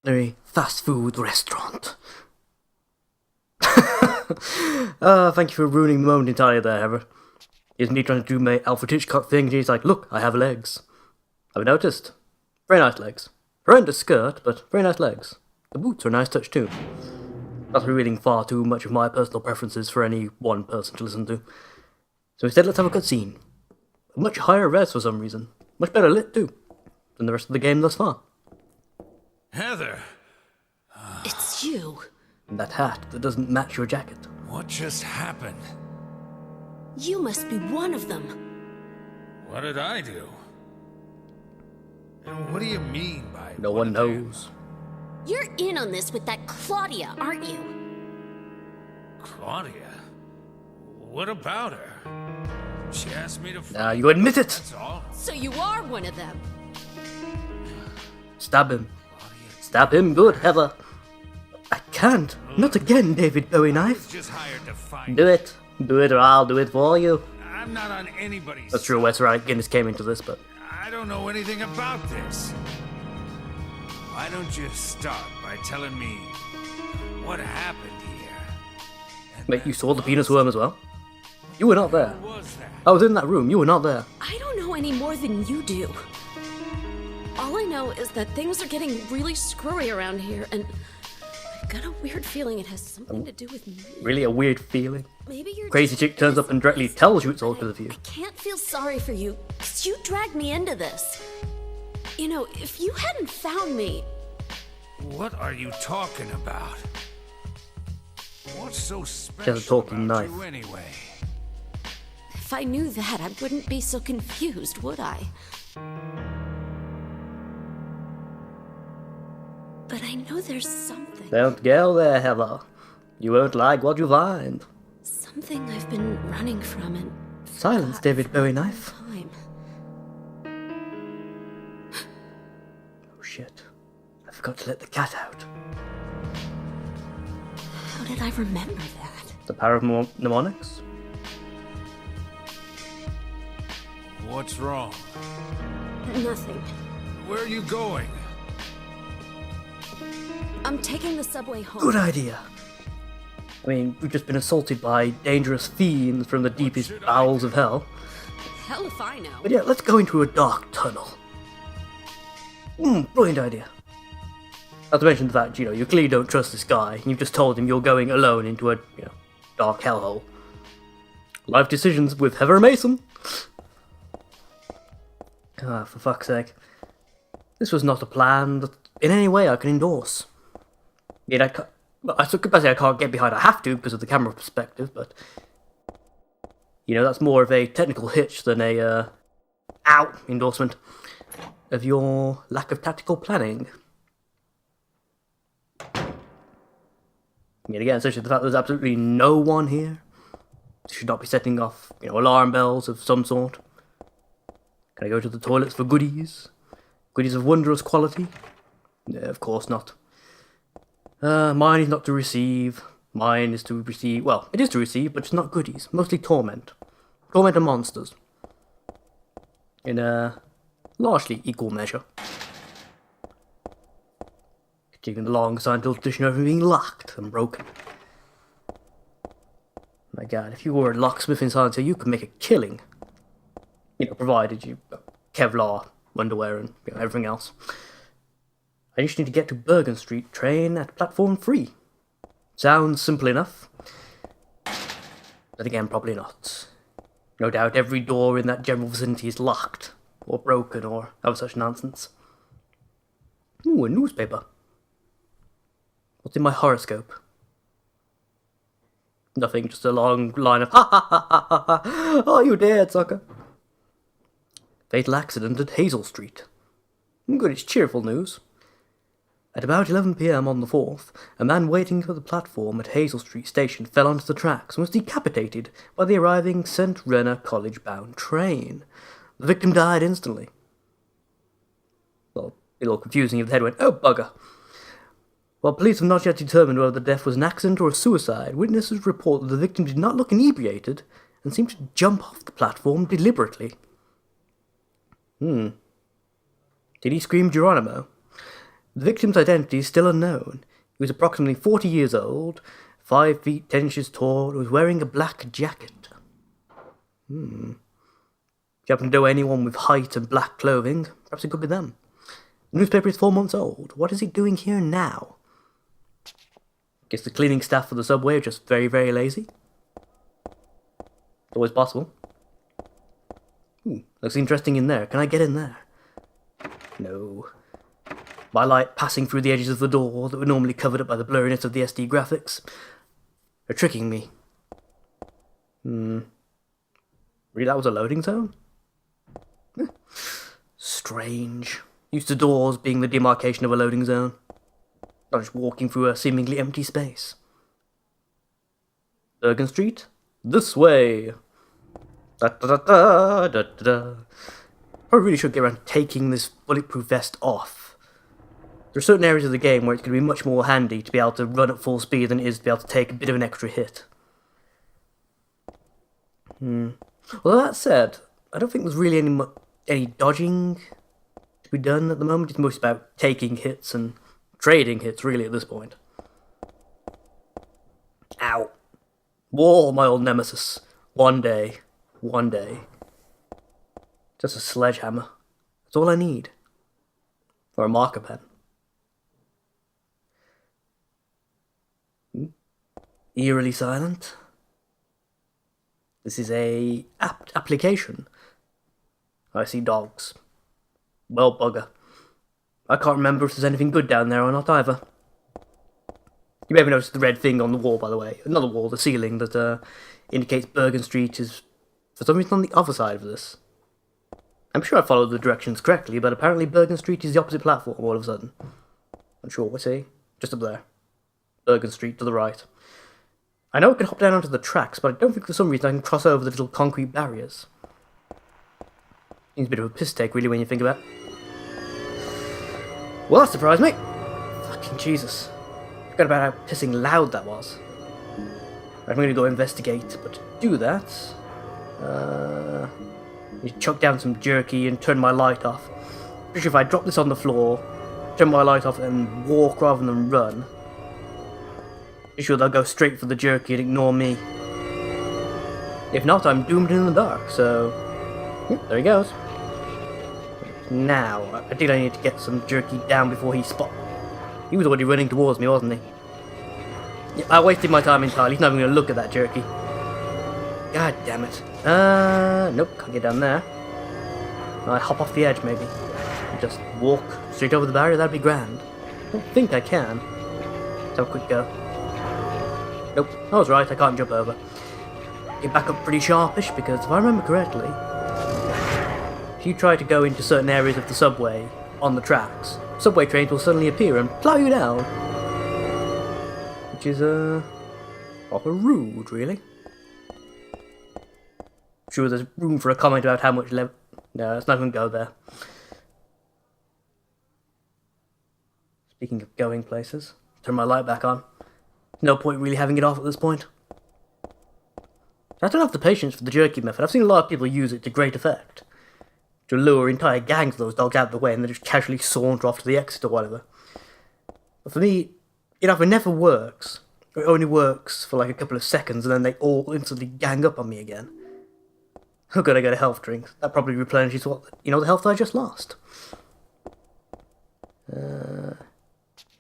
A fast food restaurant. Thank you for ruining the moment entirely there, Heather. Here's me trying to do my Alfred Hitchcock thing, and he's like, look, I have legs. Have you noticed? Very nice legs. Horrendous skirt, but very nice legs. The boots are a nice touch too. That's revealing far too much of my personal preferences for any one person to listen to. So instead, let's have a cutscene. A much higher res for some reason. Much better lit too, than the rest of the game thus far. Heather! It's you. And that hat that doesn't match your jacket. What just happened? You must be one of them. What did I do? And what do you mean by... No one knows. You're in on this with that Claudia, aren't you? Claudia? What about her? She asked me to... Now you admit it! That's all. So you are one of them. Stab him. Stab him good, Heather. I can't. Not again, David Bowie I was knife. just hired to find... Do it. Do it or I'll do it for you. I'm not on anybody's... That's true, Wes right. Guinness came into this, but... I don't know anything about this. Why don't you start by telling me what happened here? And Wait, you saw the penis worm as well? You were not there. what was that? I was in that room. You were not there. I don't know any more than you do. All I know is that things are getting really screwy around here, and I've got a weird feeling it has something to do with me. Really a weird feeling. Maybe you're Crazy just chick turns up and directly tells you it's all because of you. I can't feel sorry for you, because you dragged me into this. You know, if you hadn't found me... What are you talking about? What's so has a special talking about knife. you anyway? If I knew that, I wouldn't be so confused, would I? But I know there's something. Don't go there, Heather. You won't like what you find. Something I've been running from and... Silence, forgot David for Bowie a long knife. time. Oh shit. I forgot to let the cat out. How did I remember that? The power of mnemonics? What's wrong? Nothing. Where are you going? I'm taking the subway home. Good idea. I mean, we've just been assaulted by dangerous fiends from the deepest bowels of hell. Hell if I know. But yeah, let's go into a dark tunnel. Brilliant idea. Not to mention the fact, you clearly don't trust this guy, and you've just told him you're going alone into a, dark hellhole. Life decisions with Heather Mason. Ah, for fuck's sake. This was not a plan that in any way I can endorse. I could say I can't get behind. I have to because of the camera perspective, but that's more of a technical hitch than a endorsement of your lack of tactical planning. Yet again, especially the fact there's absolutely no one here. You should not be setting off, alarm bells of some sort. Can I go to the toilets for goodies? Goodies of wondrous quality? No, of course not. Mine is not to receive. Mine is to receive. Well, it is to receive, but it's not goodies. Mostly torment. Torment and monsters. In a largely equal measure. Continuing the long scientific tradition of being locked and broken. My god, if you were a locksmith in science, you could make a killing. Provided you Kevlar underwear and everything else. I just need to get to Bergen Street train at platform 3. Sounds simple enough. But again, probably not. No doubt every door in that general vicinity is locked, or broken, or other such nonsense. Ooh, a newspaper. What's in my horoscope? Nothing, just a long line of ha ha ha ha ha ha. Oh, you dead, sucker. Fatal accident at Hazel Street. Good, it's cheerful news. At about 11 p.m. on the 4th, a man waiting for the platform at Hazel Street Station fell onto the tracks and was decapitated by the arriving St. Rena College-bound train. The victim died instantly. Well, a little confusing if the head went, oh bugger. While police have not yet determined whether the death was an accident or a suicide, witnesses report that the victim did not look inebriated and seemed to jump off the platform deliberately. Did he scream Geronimo? The victim's identity is still unknown. He was approximately 40 years old, 5 feet 10 inches tall, and was wearing a black jacket. If you happen to know anyone with height and black clothing, perhaps it could be them. The newspaper is 4 months old. What is he doing here now? Guess the cleaning staff for the subway are just very, very lazy. Always possible. Looks interesting in there. Can I get in there? No. My light passing through the edges of the door that were normally covered up by the blurriness of the SD graphics are tricking me. Really, that was a loading zone? Strange. Used to doors being the demarcation of a loading zone. Not just walking through a seemingly empty space. Bergen Street? This way! Da-da-da-da-da-da-da. I really should get around to taking this bulletproof vest off. There are certain areas of the game where it's going to be much more handy to be able to run at full speed than it is to be able to take a bit of an extra hit. Well, that said, I don't think there's really any dodging to be done at the moment. It's mostly about taking hits and trading hits, really, at this point. Ow. Wall, my old nemesis. One day. Just a sledgehammer. That's all I need. Or a marker pen. Eerily silent. This is a application. I see dogs. Well, bugger. I can't remember if there's anything good down there or not either. You may have noticed the red thing on the wall, by the way. Another wall, the ceiling, that indicates Bergen Street is, for some reason, on the other side of this. I'm sure I followed the directions correctly, but apparently Bergen Street is the opposite platform all of a sudden. Not sure, see? Just up there. Bergen Street to the right. I know I can hop down onto the tracks, but I don't think for some reason I can cross over the little concrete barriers. Seems a bit of a piss take, really, when you think about it. Well, that surprised me. Fucking Jesus. Forgot about how pissing loud that was. I'm going to go investigate, but to do that... you chuck down some jerky and turn my light off. Pretty sure if I drop this on the floor, turn my light off and walk rather than run, pretty sure they'll go straight for the jerky and ignore me. If not, I'm doomed in the dark, so... Yep, there he goes. Now, I think I need to get some jerky down before he spot. He was already running towards me, wasn't he? Yeah, I wasted my time entirely. He's not even going to look at that jerky. God damn it. Nope, can't get down there. I hop off the edge, maybe. Just walk straight over the barrier, that'd be grand. I don't think I can. Let's have a quick go. Nope, I was right, I can't jump over. Get back up pretty sharpish, because if I remember correctly, if you try to go into certain areas of the subway on the tracks, subway trains will suddenly appear and plow you down. Which is, rather rude, really. Sure, there's room for a comment about how much No, it's not going to go there. Speaking of going places, turn my light back on. No point really having it off at this point. I don't have the patience for the jerky method. I've seen a lot of people use it to great effect. To lure entire gangs of those dogs out of the way and then just casually saunter off to the exit or whatever. But for me, it either never works, or it only works for like a couple of seconds and then they all instantly gang up on me again. Oh god, I got a health drink. That probably replenishes what, the health I just lost.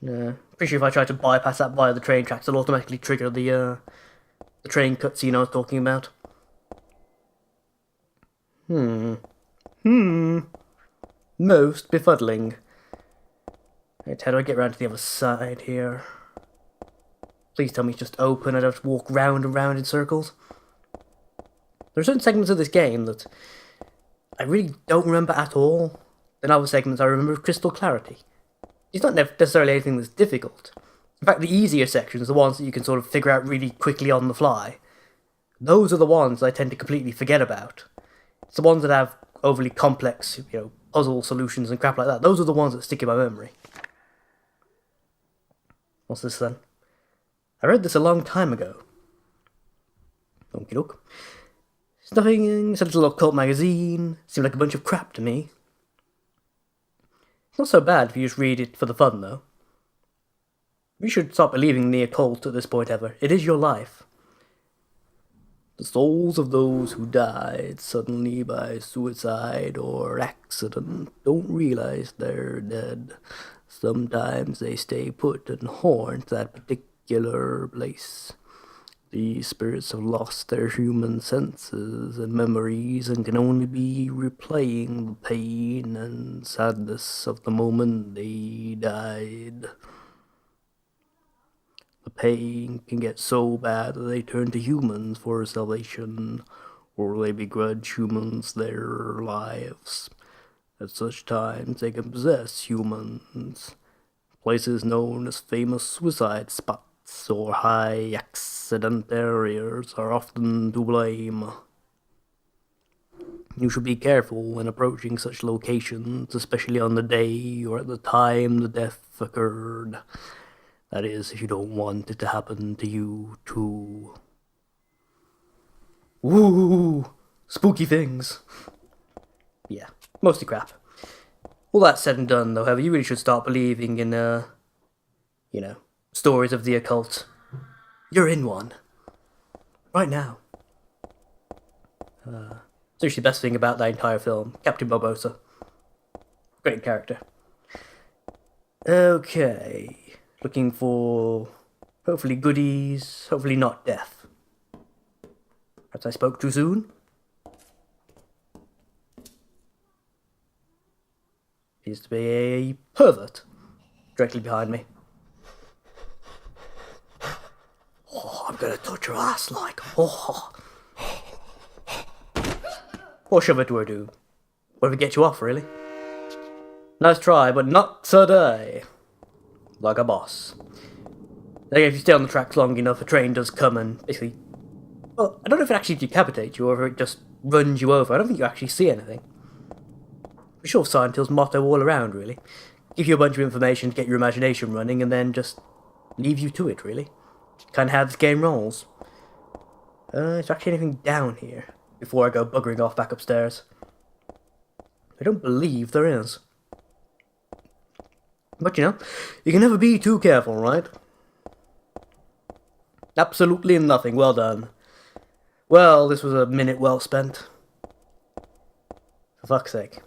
No. Pretty sure if I try to bypass that via the train tracks, it'll automatically trigger the train cutscene I was talking about. Most befuddling. Right, how do I get around to the other side here? Please tell me it's just open, I don't have to walk round and round in circles. There are certain segments of this game that I really don't remember at all. Then other segments I remember with crystal clarity. It's not necessarily anything that's difficult. In fact, the easier sections, the ones that you can sort of figure out really quickly on the fly, those are the ones I tend to completely forget about. It's the ones that have overly complex, puzzle solutions and crap like that. Those are the ones that stick in my memory. What's this then? I read this a long time ago. Okie doke. It's nothing, it's a little occult magazine. Seemed like a bunch of crap to me. It's not so bad if you just read it for the fun, though. You should stop believing in the occult at this point ever. It is your life. The souls of those who died suddenly by suicide or accident don't realize they're dead. Sometimes they stay put and haunt that particular place. These spirits have lost their human senses and memories and can only be replaying the pain and sadness of the moment they died. The pain can get so bad that they turn to humans for salvation, or they begrudge humans their lives. At such times they can possess humans. Places known as famous suicide spots or high accident areas are often to blame. You should be careful when approaching such locations, especially on the day or at the time the death occurred. That is, if you don't want it to happen to you, too. Woo! Spooky things. Yeah, mostly crap. All that said and done, though, however, you really should start believing in, stories of the occult. You're in one. Right now. Seriously, the best thing about that entire film, Captain Barbossa. Great character. Okay. Looking for, hopefully, goodies, hopefully not death. Perhaps I spoke too soon? Appears to be a pervert directly behind me. Oh, I'm gonna touch your ass like, oh. Or shove it to her, dude. Whatever gets you off, really. Nice try, but not today. Like a boss. Like if you stay on the tracks long enough, a train does come and basically... Well, I don't know if it actually decapitates you or if it just runs you over. I don't think you actually see anything. For sure, Silent Hill's motto all around, really. Give you a bunch of information to get your imagination running and then just leave you to it, really. Kind of how this game rolls. Is there actually anything down here before I go buggering off back upstairs? I don't believe there is. But you can never be too careful, right? Absolutely nothing. Well done. Well, this was a minute well spent. For fuck's sake.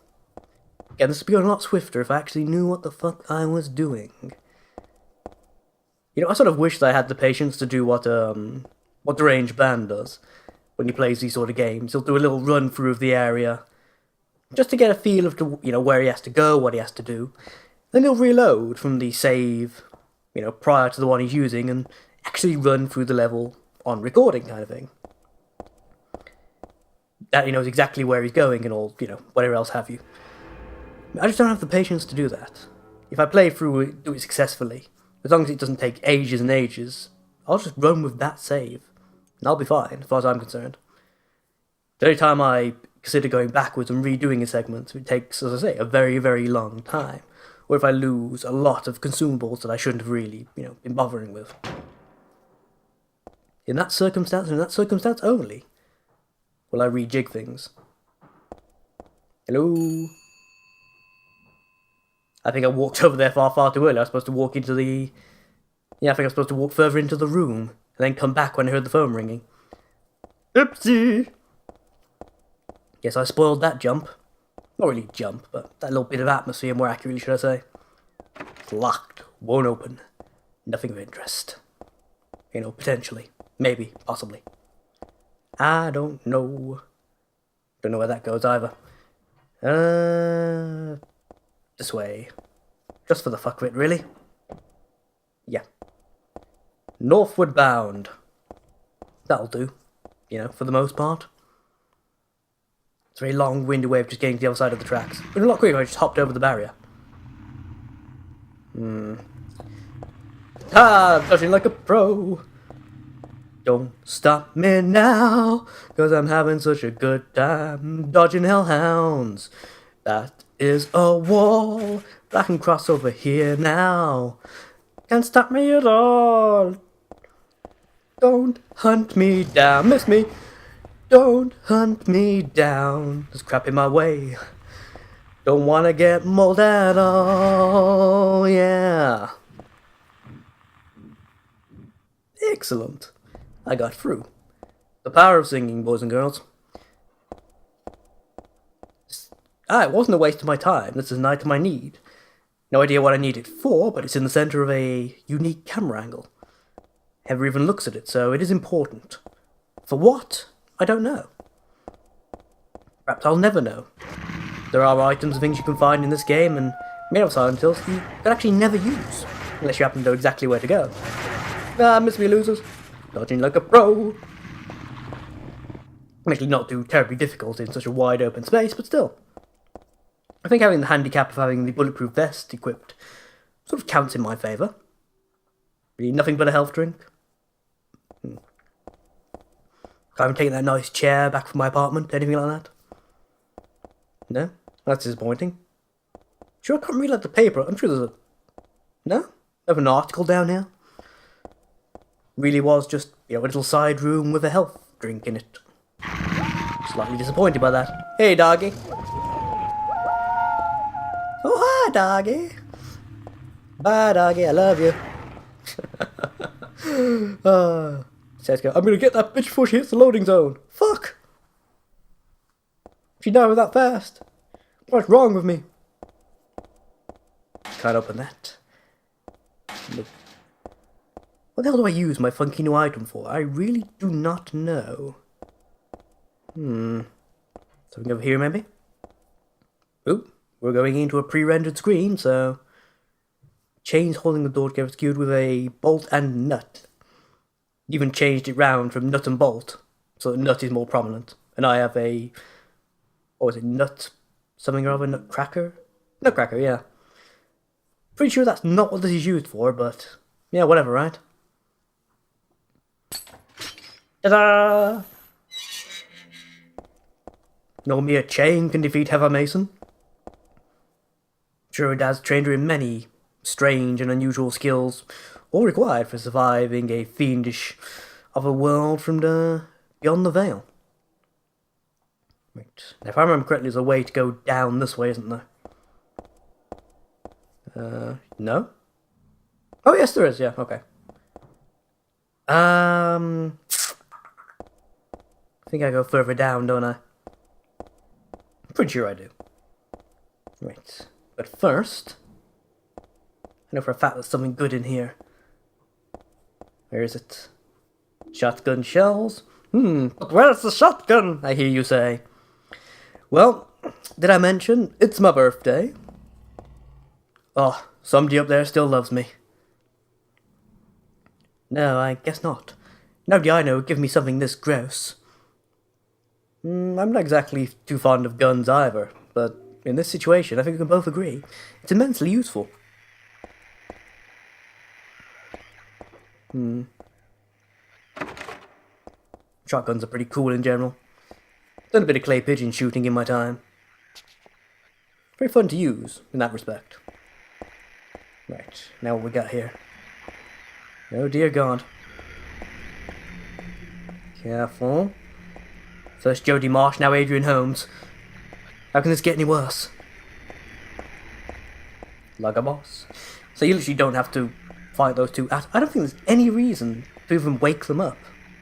Again, this would be a lot swifter if I actually knew what the fuck I was doing. I sort of wish that I had the patience to do what Deranged Band does when he plays these sort of games. He'll do a little run through of the area just to get a feel of where he has to go, what he has to do. Then he'll reload from the save, prior to the one he's using and actually run through the level on recording kind of thing. That he knows exactly where he's going and all, whatever else have you. I just don't have the patience to do that. If I play through it, do it successfully, as long as it doesn't take ages and ages, I'll just run with that save. And I'll be fine, as far as I'm concerned. The only time I consider going backwards and redoing a segment, it takes, as I say, a very, very long time. Or if I lose a lot of consumables that I shouldn't have really, been bothering with. In that circumstance, and in that circumstance only, will I rejig things. Hello? I think I walked over there far too early. I was supposed to walk into the... Yeah, I think I was supposed to walk further into the room, and then come back when I heard the phone ringing. Oopsie! Guess I spoiled that jump. Not really jump, but that little bit of atmosphere, more accurately should I say. It's locked, won't open, nothing of interest. Potentially, maybe, possibly. I don't know. Don't know where that goes either. This way. Just for the fuck of it, really. Yeah. Northward bound. That'll do, for the most part. It's a very long-winded way of just getting to the other side of the tracks. But a lot quicker, I just hopped over the barrier. Dodging like a pro. Don't stop me now, 'cause I'm having such a good time dodging hellhounds. That is a wall, but I can cross over here now. Can't stop me at all. Don't hunt me down, miss me. Don't hunt me down. There's crap in my way. Don't wanna get mauled at all, yeah. Excellent. I got through. The power of singing, boys and girls. It wasn't a waste of my time. This is an item I need. No idea what I need it for, but it's in the center of a unique camera angle. Never even looks at it, so it is important. For what? I don't know. Perhaps I'll never know. There are items and things you can find in this game, and made of silent hills you can actually never use, unless you happen to know exactly where to go. Miss me losers. Dodging like a pro. Actually not too terribly difficult in such a wide open space, but still. I think having the handicap of having the bulletproof vest equipped sort of counts in my favour. Really nothing but a health drink. Can't even take that nice chair back from my apartment, anything like that. No? That's disappointing. Sure, I can't read out the paper. I'm sure there's a... No? Have an article down here? Really was just, a little side room with a health drink in it. Slightly disappointed by that. Hey, doggy. Oh, hi, doggy. Bye, doggy. I love you. Says, I'm gonna get that bitch before she hits the loading zone. Fuck. She died that fast. What's wrong with me? Can't open that. Look. What the hell do I use my funky new item for? I really do not know. Something over here, maybe? Oop, we're going into a pre-rendered screen, so... Chains holding the door together secured with a bolt and nut. Even changed it round from nut and bolt, so the nut is more prominent. And I have a... What was it? Nut... Something or other? Nutcracker? Nutcracker, yeah. Pretty sure that's not what this is used for, but... Yeah, whatever, right? Ta-da! No mere chain can defeat Heather Mason. Sure, Dad's trained her in many strange and unusual skills, all required for surviving a fiendish other world from beyond the veil. Right. Now, if I remember correctly, there's a way to go down this way, isn't there? No? Oh, yes, there is, yeah, okay. I think I go further down, don't I? I'm pretty sure I do. Right. But first, I know for a fact there's something good in here. Where is it? Shotgun shells? But where's the shotgun? I hear you say. Well, did I mention it's my birthday? Oh, somebody up there still loves me. No, I guess not. Nobody I know would give me something this gross. I'm not exactly too fond of guns either, but in this situation, I think we can both agree it's immensely useful. Shotguns are pretty cool in general. Done a bit of clay pigeon shooting in my time. Very fun to use in that respect. Right, now what we got here? Oh dear God. Careful. First Jodie Marsh, now Adrian Holmes. How can this get any worse? Like a boss. So you literally don't have to fight those two. I don't think there's any reason to even wake them up,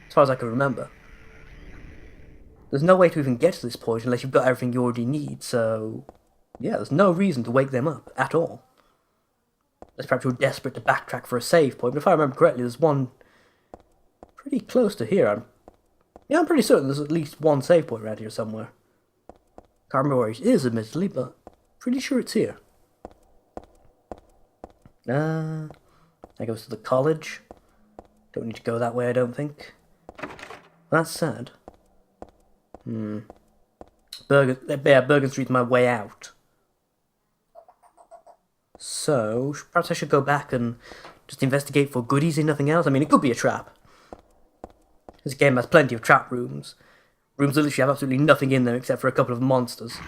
as far as I can remember. There's no way to even get to this point unless you've got everything you already need, so... Yeah, there's no reason to wake them up, at all. Unless perhaps you're desperate to backtrack for a save point, but if I remember correctly, there's one pretty close to here. I'm pretty certain there's at least one save point around here somewhere. Can't remember where it is, admittedly, but pretty sure it's here. That goes to the college. Don't need to go that way, I don't think. That's sad. Bergen Street's my way out. So, perhaps I should go back and just investigate for goodies and nothing else. I mean, it could be a trap. This game has plenty of trap rooms. Rooms that literally have absolutely nothing in them except for a couple of monsters.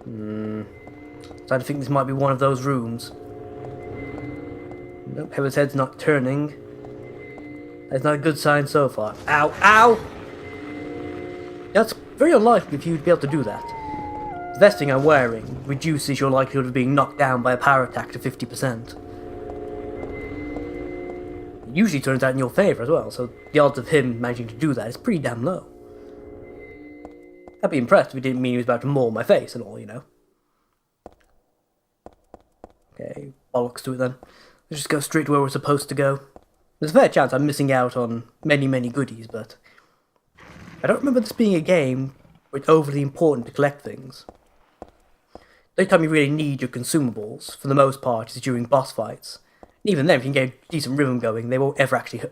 So I think this might be one of those rooms. Nope, Heather's head's not turning. That's not a good sign so far. Ow! Ow! That's very unlikely if you'd be able to do that. The vesting I'm wearing reduces your likelihood of being knocked down by a power attack to 50%. It usually turns out in your favour as well, so the odds of him managing to do that is pretty damn low. I'd be impressed if he didn't mean he was about to maul my face and all, you know. Okay, bollocks to it then. Let's just go straight to where we're supposed to go. There's a fair chance I'm missing out on many, many goodies, but I don't remember this being a game where it's overly important to collect things. The only time you really need your consumables, for the most part, is during boss fights. And even then, if you can get a decent rhythm going, they won't ever actually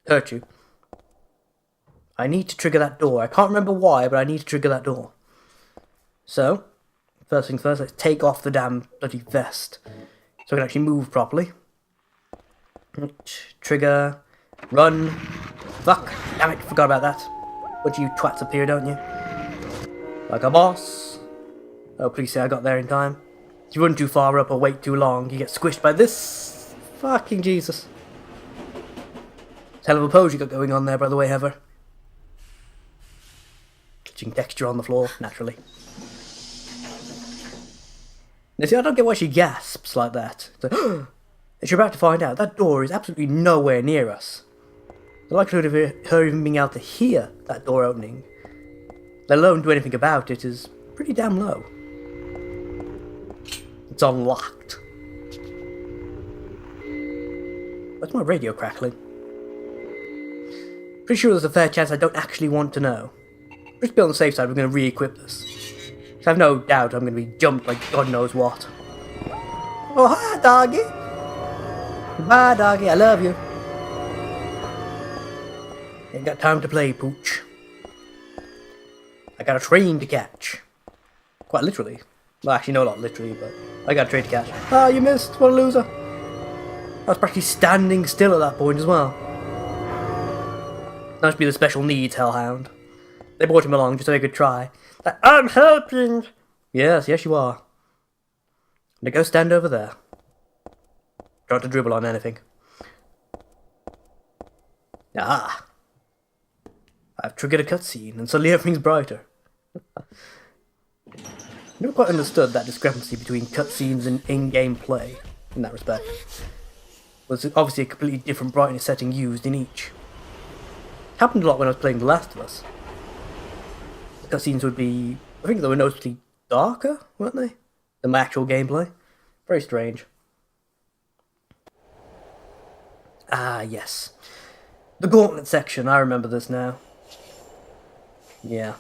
hurt you. I need to trigger that door. I can't remember why, but I need to trigger that door. So, first things first, let's take off the damn bloody vest, so I can actually move properly. Trigger, run, fuck, damn it, forgot about that. But you twats up here, don't you? Like a boss. Oh, please say I got there in time. If you run too far up or wait too long, you get squished by this. Fucking Jesus. Hell of a pose you got going on there, by the way, Heather. Catching texture on the floor, naturally. Now see, I don't get why she gasps like that. It's like, and you're about to find out, that door is absolutely nowhere near us. The likelihood of her even being able to hear that door opening, let alone do anything about it, is pretty damn low. It's unlocked. What's my radio crackling? Pretty sure there's a fair chance I don't actually want to know. Just to be on the safe side, we're going to re-equip this. I have no doubt I'm going to be jumped like God knows what. Oh, hi, doggy. Goodbye, doggy. I love you. Ain't got time to play, pooch. I got a train to catch. Quite literally. Well, actually, no, not literally, but I got a train to catch. Ah, you missed. What a loser. I was practically standing still at that point as well. That must be the special needs hellhound. They brought him along just so they could try. Like, I'm helping! Yes, yes you are. Now go stand over there. Try not to dribble on anything. Ah! I've triggered a cutscene, and suddenly everything's brighter. I never quite understood that discrepancy between cutscenes and in-game play, in that respect. There's obviously a completely different brightness setting used in each. It happened a lot when I was playing The Last of Us. The cutscenes would be, I think they were noticeably darker, weren't they, than my actual gameplay. Very strange. Ah, yes. The gauntlet section, I remember this now. Yeah.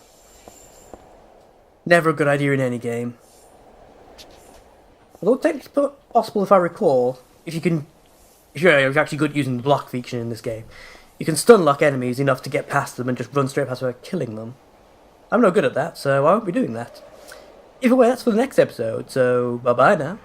Never a good idea in any game. Although technically possible if I recall, if you're actually good at using the block feature in this game, you can stun lock enemies enough to get past them and just run straight past without killing them. I'm no good at that, so I won't be doing that. Either way, that's for the next episode, so bye-bye now.